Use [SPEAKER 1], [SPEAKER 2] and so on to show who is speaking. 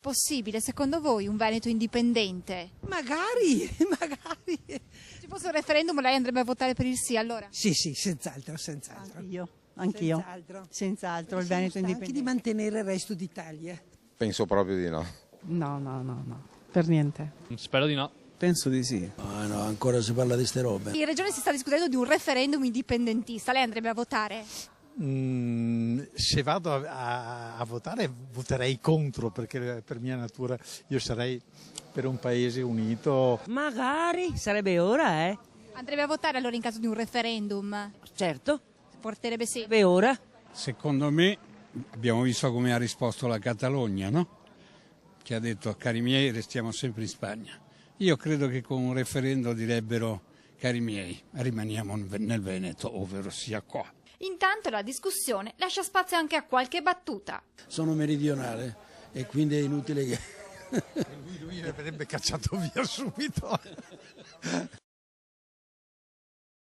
[SPEAKER 1] Possibile, secondo voi, un Veneto indipendente?
[SPEAKER 2] Magari.
[SPEAKER 1] Ci fosse un referendum, lei andrebbe a votare per il sì, allora?
[SPEAKER 2] Sì, senz'altro.
[SPEAKER 3] Anch'io,
[SPEAKER 2] Senz'altro.
[SPEAKER 3] senz'altro, il
[SPEAKER 2] Siamo
[SPEAKER 3] Veneto
[SPEAKER 2] stanchi
[SPEAKER 3] indipendente.
[SPEAKER 2] di mantenere il resto d'Italia.
[SPEAKER 4] Penso proprio di no.
[SPEAKER 3] No, per niente.
[SPEAKER 5] Spero di no.
[SPEAKER 6] Penso di sì.
[SPEAKER 7] No, ancora si parla di ste robe.
[SPEAKER 1] In regione si sta discutendo di un referendum indipendentista, lei andrebbe a votare?
[SPEAKER 8] Se vado a votare voterei contro, perché per mia natura io sarei per un paese unito.
[SPEAKER 9] Magari, sarebbe ora, eh?
[SPEAKER 1] Andrebbe a votare allora in caso di un referendum?
[SPEAKER 9] Certo,
[SPEAKER 1] Porterebbe sì.
[SPEAKER 9] sarebbe ora.
[SPEAKER 10] Secondo me abbiamo visto come ha risposto la Catalogna, no? Che ha detto: cari miei, restiamo sempre in Spagna. Io credo che con un referendum direbbero: cari miei, rimaniamo nel Veneto, ovvero sia qua.
[SPEAKER 1] Intanto la discussione lascia spazio anche a qualche battuta.
[SPEAKER 7] Sono meridionale e quindi è inutile che...
[SPEAKER 8] Lui mi avrebbe cacciato via subito.